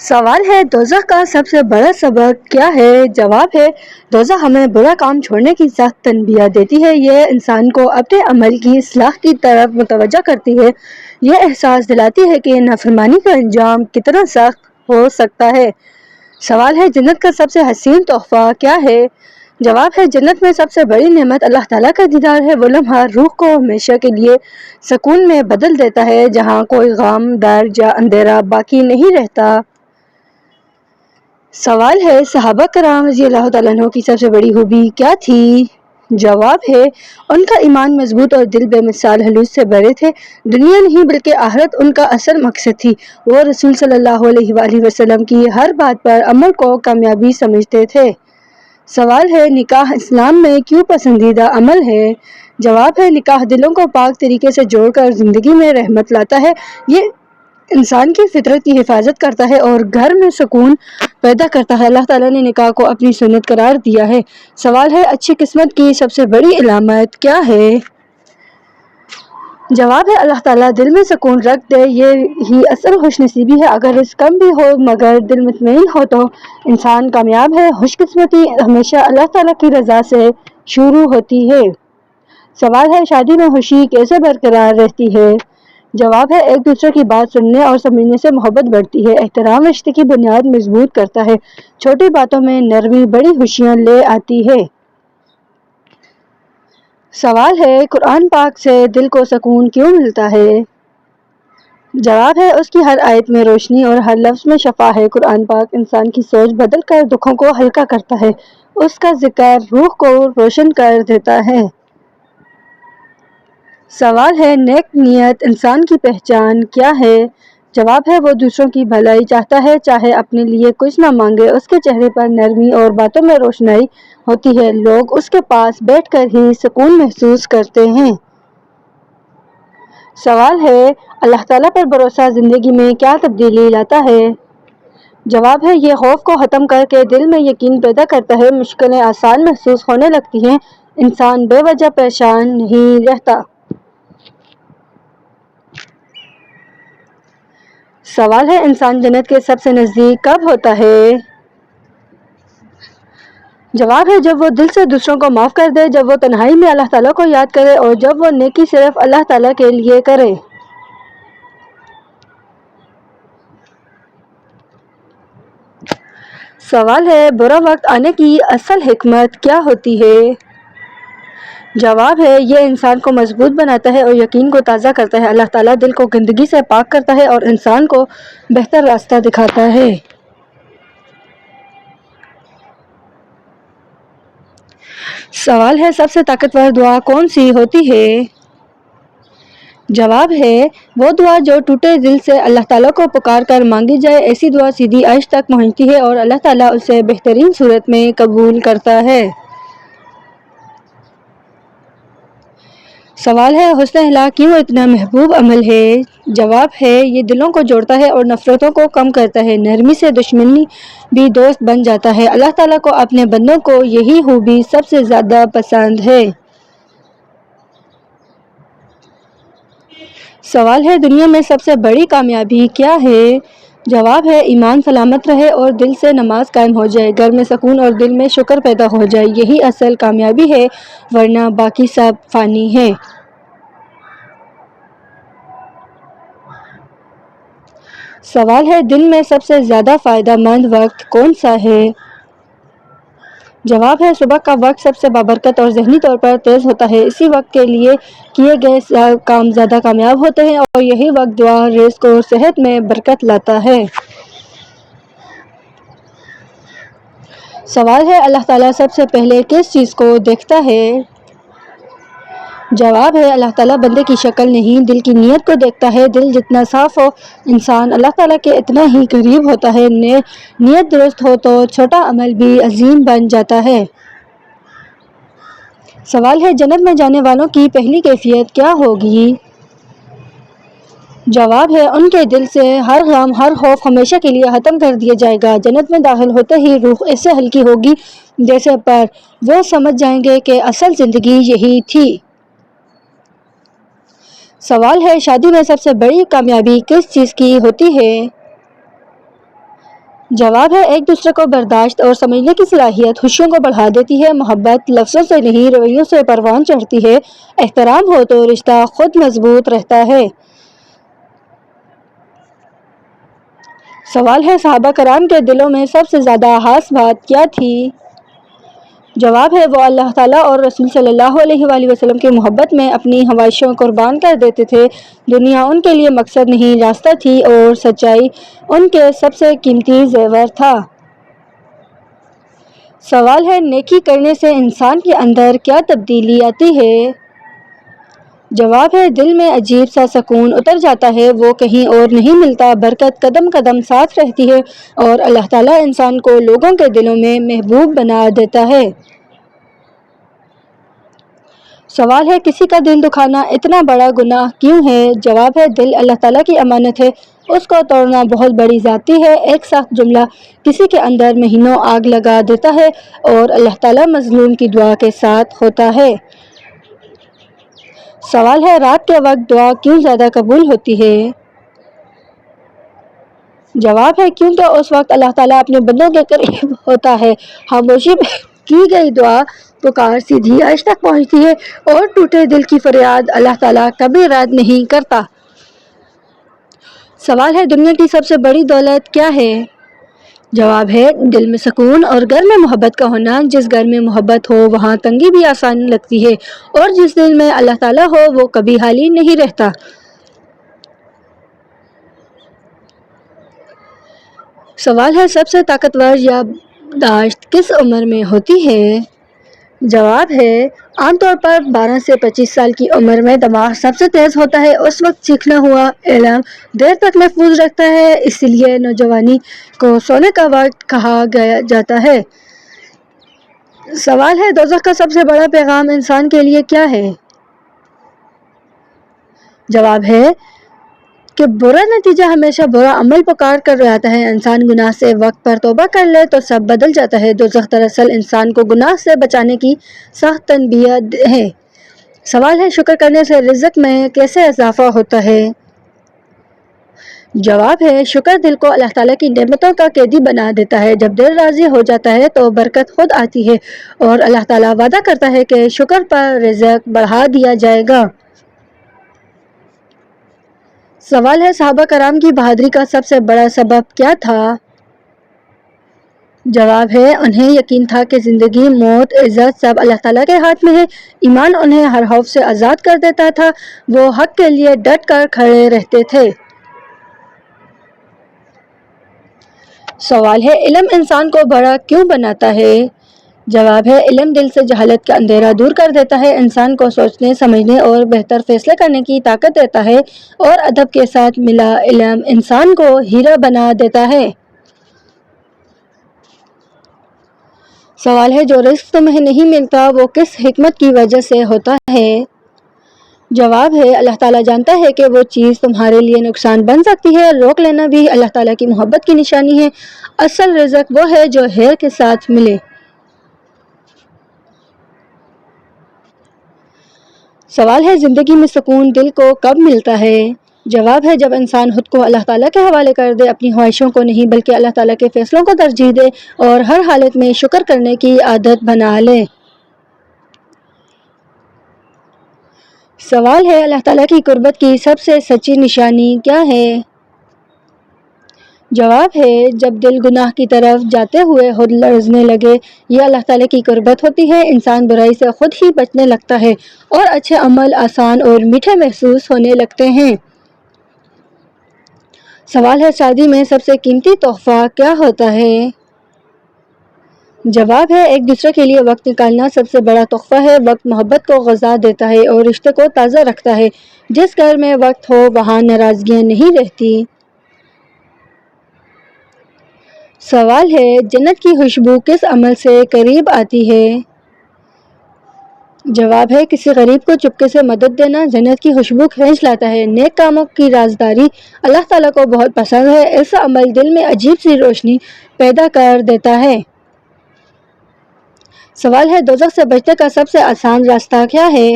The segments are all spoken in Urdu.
سوال ہے دوزخ کا سب سے بڑا سبق کیا ہے؟ جواب ہے دوزخ ہمیں برا کام چھوڑنے کی سخت تنبیہ دیتی ہے۔ یہ انسان کو اپنے عمل کی اصلاح کی طرف متوجہ کرتی ہے۔ یہ احساس دلاتی ہے کہ نافرمانی کا انجام کتنا سخت ہو سکتا ہے۔ سوال ہے جنت کا سب سے حسین تحفہ کیا ہے؟ جواب ہے جنت میں سب سے بڑی نعمت اللہ تعالیٰ کا دیدار ہے۔ وہ لمحہ روح کو ہمیشہ کے لیے سکون میں بدل دیتا ہے جہاں کوئی غم، درد یا اندھیرا باقی نہیں رہتا۔ سوال ہے صحابہ کرام رضی اللہ تعالیٰ عنہ کی سب سے بڑی خوبی کیا تھی؟ جواب ہے ان کا ایمان مضبوط اور دل بے مثال خلوص سے بھرے تھے۔ دنیا نہیں بلکہ آخرت ان کا اصل مقصد تھی۔ وہ رسول صلی اللہ علیہ وآلہ وسلم کی ہر بات پر عمل کو کامیابی سمجھتے تھے۔ سوال ہے نکاح اسلام میں کیوں پسندیدہ عمل ہے؟ جواب ہے نکاح دلوں کو پاک طریقے سے جوڑ کر زندگی میں رحمت لاتا ہے۔ یہ انسان کی فطرت کی حفاظت کرتا ہے اور گھر میں سکون پیدا کرتا ہے۔ اللہ تعالیٰ نے نکاح کو اپنی سنت قرار دیا ہے۔ سوال ہے اچھی قسمت کی سب سے بڑی علامت کیا ہے؟ جواب ہے اللہ تعالیٰ دل میں سکون رکھ دے، یہ ہی اصل خوش نصیبی ہے۔ اگر رزق کم بھی ہو مگر دل مطمئن ہو تو انسان کامیاب ہے۔ خوش قسمتی ہمیشہ اللہ تعالیٰ کی رضا سے شروع ہوتی ہے۔ سوال ہے شادی میں خوشی کیسے برقرار رہتی ہے؟ جواب ہے ایک دوسرے کی بات سننے اور سمجھنے سے محبت بڑھتی ہے۔ احترام رشتے کی بنیاد مضبوط کرتا ہے۔ چھوٹی باتوں میں نرمی بڑی خوشیاں لے آتی ہے۔ سوال ہے قرآن پاک سے دل کو سکون کیوں ملتا ہے؟ جواب ہے اس کی ہر آیت میں روشنی اور ہر لفظ میں شفا ہے۔ قرآن پاک انسان کی سوچ بدل کر دکھوں کو ہلکا کرتا ہے۔ اس کا ذکر روح کو روشن کر دیتا ہے۔ سوال ہے نیک نیت انسان کی پہچان کیا ہے؟ جواب ہے وہ دوسروں کی بھلائی چاہتا ہے، چاہے اپنے لیے کچھ نہ مانگے۔ اس کے چہرے پر نرمی اور باتوں میں روشنائی ہوتی ہے۔ لوگ اس کے پاس بیٹھ کر ہی سکون محسوس کرتے ہیں۔ سوال ہے اللہ تعالیٰ پر بھروسہ زندگی میں کیا تبدیلی لاتا ہے؟ جواب ہے یہ خوف کو ختم کر کے دل میں یقین پیدا کرتا ہے۔ مشکلیں آسان محسوس ہونے لگتی ہیں۔ انسان بے وجہ پریشان نہیں رہتا۔ سوال ہے انسان جنت کے سب سے نزدیک کب ہوتا ہے؟ جواب ہے جب وہ دل سے دوسروں کو معاف کر دے، جب وہ تنہائی میں اللہ تعالیٰ کو یاد کرے اور جب وہ نیکی صرف اللہ تعالیٰ کے لیے کرے۔ سوال ہے برا وقت آنے کی اصل حکمت کیا ہوتی ہے؟ جواب ہے یہ انسان کو مضبوط بناتا ہے اور یقین کو تازہ کرتا ہے۔ اللہ تعالیٰ دل کو گندگی سے پاک کرتا ہے اور انسان کو بہتر راستہ دکھاتا ہے۔ سوال ہے سب سے طاقتور دعا کون سی ہوتی ہے؟ جواب ہے وہ دعا جو ٹوٹے دل سے اللہ تعالیٰ کو پکار کر مانگی جائے۔ ایسی دعا سیدھی عرش تک پہنچتی ہے اور اللہ تعالیٰ اسے بہترین صورت میں قبول کرتا ہے۔ سوال ہے حسن اخلاق کیوں اتنا محبوب عمل ہے؟ جواب ہے یہ دلوں کو جوڑتا ہے اور نفرتوں کو کم کرتا ہے۔ نرمی سے دشمنی بھی دوست بن جاتا ہے۔ اللہ تعالیٰ کو اپنے بندوں کو یہی خوبی سب سے زیادہ پسند ہے۔ سوال ہے دنیا میں سب سے بڑی کامیابی کیا ہے؟ جواب ہے ایمان سلامت رہے اور دل سے نماز قائم ہو جائے، گھر میں سکون اور دل میں شکر پیدا ہو جائے، یہی اصل کامیابی ہے، ورنہ باقی سب فانی ہے۔ سوال ہے دن میں سب سے زیادہ فائدہ مند وقت کون سا ہے؟ جواب ہے صبح کا وقت سب سے بابرکت اور ذہنی طور پر تیز ہوتا ہے۔ اسی وقت کے لیے کیے گئے کام زیادہ کامیاب ہوتے ہیں اور یہی وقت دعا، رزق اور صحت میں برکت لاتا ہے۔ سوال ہے اللہ تعالیٰ سب سے پہلے کس چیز کو دیکھتا ہے؟ جواب ہے اللہ تعالیٰ بندے کی شکل نہیں دل کی نیت کو دیکھتا ہے۔ دل جتنا صاف ہو انسان اللہ تعالیٰ کے اتنا ہی قریب ہوتا ہے۔ نیت درست ہو تو چھوٹا عمل بھی عظیم بن جاتا ہے۔ سوال ہے جنت میں جانے والوں کی پہلی کیفیت کیا ہوگی؟ جواب ہے ان کے دل سے ہر غم، ہر خوف ہمیشہ کے لیے ختم کر دیا جائے گا۔ جنت میں داخل ہوتے ہی روح ایسے ہلکی ہوگی جیسے پر وہ سمجھ جائیں گے کہ اصل زندگی یہی تھی۔ سوال ہے شادی میں سب سے بڑی کامیابی کس چیز کی ہوتی ہے؟ جواب ہے ایک دوسرے کو برداشت اور سمجھنے کی صلاحیت خوشیوں کو بڑھا دیتی ہے۔ محبت لفظوں سے نہیں رویوں سے پروان چڑھتی ہے۔ احترام ہو تو رشتہ خود مضبوط رہتا ہے۔ سوال ہے صحابہ کرام کے دلوں میں سب سے زیادہ خاص بات کیا تھی؟ جواب ہے وہ اللہ تعالیٰ اور رسول صلی اللہ علیہ وآلہ وسلم کی محبت میں اپنی خواہشوں قربان کر دیتے تھے۔ دنیا ان کے لیے مقصد نہیں راستہ تھی اور سچائی ان کے سب سے قیمتی زیور تھا۔ سوال ہے نیکی کرنے سے انسان کے اندر کیا تبدیلی آتی ہے؟ جواب ہے دل میں عجیب سا سکون اتر جاتا ہے، وہ کہیں اور نہیں ملتا۔ برکت قدم قدم ساتھ رہتی ہے اور اللہ تعالیٰ انسان کو لوگوں کے دلوں میں محبوب بنا دیتا ہے۔ سوال ہے کسی کا دل دکھانا اتنا بڑا گناہ کیوں ہے؟ جواب ہے دل اللہ تعالیٰ کی امانت ہے، اس کو توڑنا بہت بڑی زیادتی ہے۔ ایک سخت جملہ کسی کے اندر مہینوں آگ لگا دیتا ہے اور اللہ تعالیٰ مظلوم کی دعا کے ساتھ ہوتا ہے۔ سوال ہے رات کے وقت دعا کیوں زیادہ قبول ہوتی ہے؟ جواب ہے کیونکہ اس وقت اللہ تعالیٰ اپنے بندوں کے قریب ہوتا ہے۔ خاموشی میں کی گئی دعا پکار سیدھی عرش تک پہنچتی ہے اور ٹوٹے دل کی فریاد اللہ تعالیٰ کبھی رد نہیں کرتا۔ سوال ہے دنیا کی سب سے بڑی دولت کیا ہے؟ جواب ہے دل میں سکون اور گھر میں محبت کا ہونا۔ جس گھر میں محبت ہو وہاں تنگی بھی آسان لگتی ہے اور جس دل میں اللہ تعالیٰ ہو وہ کبھی خالی نہیں رہتا۔ سوال ہے سب سے طاقتور یادداشت کس عمر میں ہوتی ہے؟ جواب ہے عام طور پر 12 سے 25 سال کی عمر میں دماغ سب سے تیز ہوتا ہے۔ اس وقت سیکھنا ہوا علم دیر تک محفوظ رکھتا ہے، اس لیے نوجوانی کو سونے کا وقت کہا جاتا ہے۔ سوال ہے دوزخ کا سب سے بڑا پیغام انسان کے لیے کیا ہے؟ جواب ہے کہ برا نتیجہ ہمیشہ برا عمل پکار کر آتا ہے۔ انسان گناہ سے وقت پر توبہ کر لے تو سب بدل جاتا ہے۔ دوزخ دراصل انسان کو گناہ سے بچانے کی سخت تنبیہ ہے۔ سوال ہے شکر کرنے سے رزق میں کیسے اضافہ ہوتا ہے؟ جواب ہے شکر دل کو اللہ تعالیٰ کی نعمتوں کا قیدی بنا دیتا ہے۔ جب دل راضی ہو جاتا ہے تو برکت خود آتی ہے اور اللہ تعالیٰ وعدہ کرتا ہے کہ شکر پر رزق بڑھا دیا جائے گا۔ سوال ہے صحابہ کرام کی بہادری کا سب سے بڑا سبب کیا تھا؟ جواب ہے انہیں یقین تھا کہ زندگی موت عزت سب اللہ تعالیٰ کے ہاتھ میں ہے۔ ایمان انہیں ہر خوف سے آزاد کر دیتا تھا، وہ حق کے لیے ڈٹ کر کھڑے رہتے تھے۔ سوال ہے علم انسان کو بڑا کیوں بناتا ہے؟ جواب ہے علم دل سے جہالت کا اندھیرا دور کر دیتا ہے، انسان کو سوچنے سمجھنے اور بہتر فیصلے کرنے کی طاقت دیتا ہے اور ادب کے ساتھ ملا علم انسان کو ہیرا بنا دیتا ہے۔ سوال ہے جو رزق تمہیں نہیں ملتا وہ کس حکمت کی وجہ سے ہوتا ہے؟ جواب ہے اللہ تعالیٰ جانتا ہے کہ وہ چیز تمہارے لیے نقصان بن سکتی ہے، روک لینا بھی اللہ تعالیٰ کی محبت کی نشانی ہے۔ اصل رزق وہ ہے جو خیر کے ساتھ ملے۔ سوال ہے زندگی میں سکون دل کو کب ملتا ہے؟ جواب ہے جب انسان خود کو اللہ تعالیٰ کے حوالے کر دے، اپنی خواہشوں کو نہیں بلکہ اللہ تعالیٰ کے فیصلوں کو ترجیح دے اور ہر حالت میں شکر کرنے کی عادت بنا لے۔ سوال ہے اللہ تعالیٰ کی قربت کی سب سے سچی نشانی کیا ہے؟ جواب ہے جب دل گناہ کی طرف جاتے ہوئے خود لرزنے لگے، یہ اللہ تعالیٰ کی قربت ہوتی ہے۔ انسان برائی سے خود ہی بچنے لگتا ہے اور اچھے عمل آسان اور میٹھے محسوس ہونے لگتے ہیں۔ سوال ہے شادی میں سب سے قیمتی تحفہ کیا ہوتا ہے؟ جواب ہے ایک دوسرے کے لیے وقت نکالنا سب سے بڑا تحفہ ہے۔ وقت محبت کو غذا دیتا ہے اور رشتے کو تازہ رکھتا ہے۔ جس گھر میں وقت ہو وہاں ناراضگیاں نہیں رہتی۔ سوال ہے جنت کی خوشبو کس عمل سے قریب آتی ہے؟ جواب ہے کسی غریب کو چپکے سے مدد دینا جنت کی خوشبو کھینچ لاتا ہے۔ نیک کاموں کی رازداری اللہ تعالیٰ کو بہت پسند ہے، ایسا عمل دل میں عجیب سی روشنی پیدا کر دیتا ہے۔ سوال ہے دوزخ سے بچنے کا سب سے آسان راستہ کیا ہے؟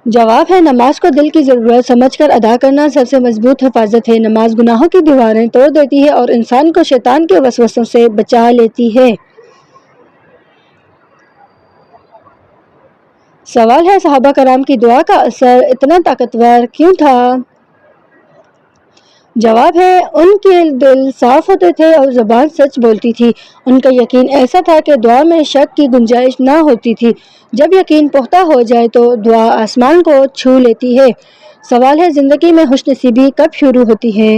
جواب ہے نماز کو دل کی ضرورت سمجھ کر ادا کرنا سب سے مضبوط حفاظت ہے۔ نماز گناہوں کی دیواریں توڑ دیتی ہے اور انسان کو شیطان کے وسوسوں سے بچا لیتی ہے۔ سوال ہے صحابہ کرام کی دعا کا اثر اتنا طاقتور کیوں تھا؟ جواب ہے ان کے دل صاف ہوتے تھے اور زبان سچ بولتی تھی۔ ان کا یقین ایسا تھا کہ دعا میں شک کی گنجائش نہ ہوتی تھی۔ جب یقین پختہ ہو جائے تو دعا آسمان کو چھو لیتی ہے۔ سوال ہے زندگی میں خوش نصیبی کب شروع ہوتی ہے؟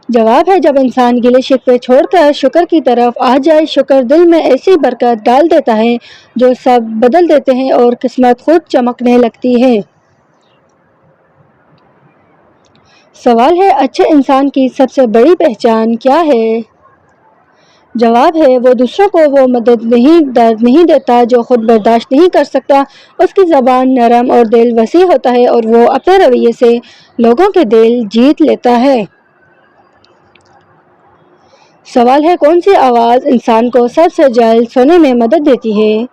جواب ہے جب انسان گلے شکوے چھوڑ کر شکر کی طرف آ جائے۔ شکر دل میں ایسی برکت ڈال دیتا ہے جو سب بدل دیتے ہیں اور قسمت خود چمکنے لگتی ہے۔ سوال ہے اچھے انسان کی سب سے بڑی پہچان کیا ہے؟ جواب ہے وہ دوسروں کو وہ درد نہیں دیتا جو خود برداشت نہیں کر سکتا۔ اس کی زبان نرم اور دل وسیع ہوتا ہے اور وہ اپنے رویے سے لوگوں کے دل جیت لیتا ہے۔ سوال ہے کون سی آواز انسان کو سب سے جلد سونے میں مدد دیتی ہے؟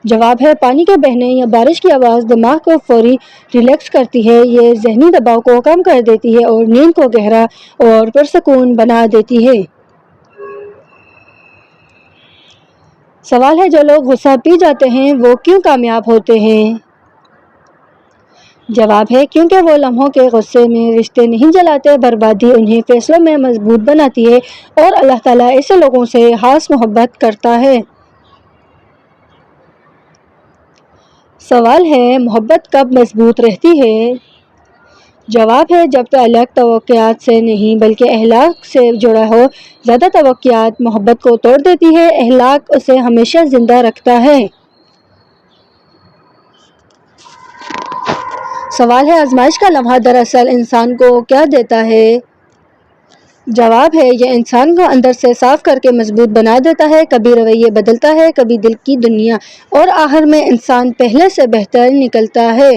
جواب ہے پانی کے بہنے یا بارش کی آواز دماغ کو فوری ریلیکس کرتی ہے۔ یہ ذہنی دباؤ کو کم کر دیتی ہے اور نیند کو گہرا اور پرسکون بنا دیتی ہے۔ سوال ہے جو لوگ غصہ پی جاتے ہیں وہ کیوں کامیاب ہوتے ہیں؟ جواب ہے کیونکہ وہ لمحوں کے غصے میں رشتے نہیں جلاتے۔ بربادی انہیں فیصلوں میں مضبوط بناتی ہے اور اللہ تعالیٰ ایسے لوگوں سے خاص محبت کرتا ہے۔ سوال ہے محبت کب مضبوط رہتی ہے؟ جواب ہے جب تعلق توقعات سے نہیں بلکہ اخلاق سے جڑا ہو۔ زیادہ توقعات محبت کو توڑ دیتی ہے، اخلاق اسے ہمیشہ زندہ رکھتا ہے۔ سوال ہے آزمائش کا لمحہ دراصل انسان کو کیا دیتا ہے؟ جواب ہے یہ انسان کو اندر سے صاف کر کے مضبوط بنا دیتا ہے۔ کبھی رویے بدلتا ہے، کبھی دل کی دنیا، اور آخر میں انسان پہلے سے بہتر نکلتا ہے۔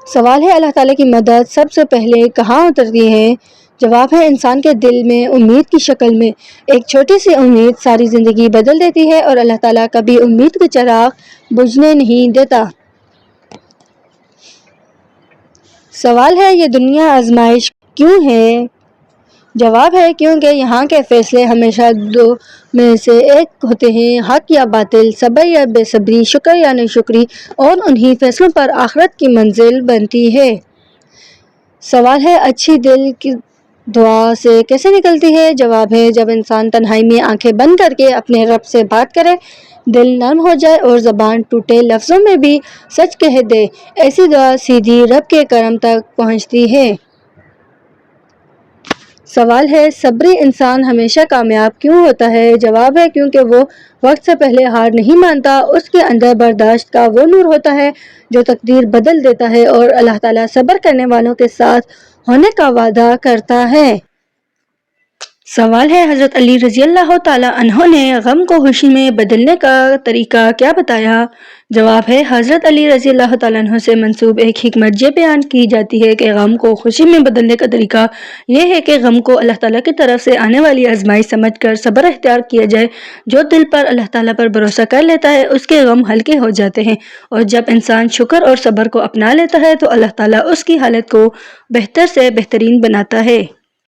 سوال ہے اللہ تعالیٰ کی مدد سب سے پہلے کہاں اترتی ہے؟ جواب ہے انسان کے دل میں امید کی شکل میں۔ ایک چھوٹی سی امید ساری زندگی بدل دیتی ہے اور اللہ تعالیٰ کبھی امید کے چراغ بجھنے نہیں دیتا۔ سوال ہے یہ دنیا آزمائش کیوں ہے؟ جواب ہے کیونکہ یہاں کے فیصلے ہمیشہ دو میں سے ایک ہوتے ہیں، حق یا باطل، صبر یا بے صبری، شکر یا ناشکری، اور انہی فیصلوں پر آخرت کی منزل بنتی ہے۔ سوال ہے اچھی دل کی دعا سے کیسے نکلتی ہے؟ جواب ہے جب انسان تنہائی میں آنکھیں بند کر کے اپنے رب سے بات کرے، دل نرم ہو جائے اور زبان ٹوٹے لفظوں میں بھی سچ کہہ دے، ایسی دعا سیدھی رب کے کرم تک پہنچتی ہے۔ سوال ہے صبری انسان ہمیشہ کامیاب کیوں ہوتا ہے؟ جواب ہے کیونکہ وہ وقت سے پہلے ہار نہیں مانتا۔ اس کے اندر برداشت کا وہ نور ہوتا ہے جو تقدیر بدل دیتا ہے، اور اللہ تعالیٰ صبر کرنے والوں کے ساتھ ہونے کا وعدہ کرتا ہے۔ سوال ہے حضرت علی رضی اللہ تعالیٰ عنہ نے غم کو خوشی میں بدلنے کا طریقہ کیا بتایا؟ جواب ہے حضرت علی رضی اللہ تعالیٰ عنہ سے منسوب ایک حکمت یہ بیان کی جاتی ہے کہ غم کو خوشی میں بدلنے کا طریقہ یہ ہے کہ غم کو اللہ تعالیٰ کی طرف سے آنے والی آزمائش سمجھ کر صبر اختیار کیا جائے۔ جو دل پر اللہ تعالیٰ پر بھروسہ کر لیتا ہے اس کے غم ہلکے ہو جاتے ہیں، اور جب انسان شکر اور صبر کو اپنا لیتا ہے تو اللہ تعالیٰ اس کی حالت کو بہتر سے بہترین بناتا ہے۔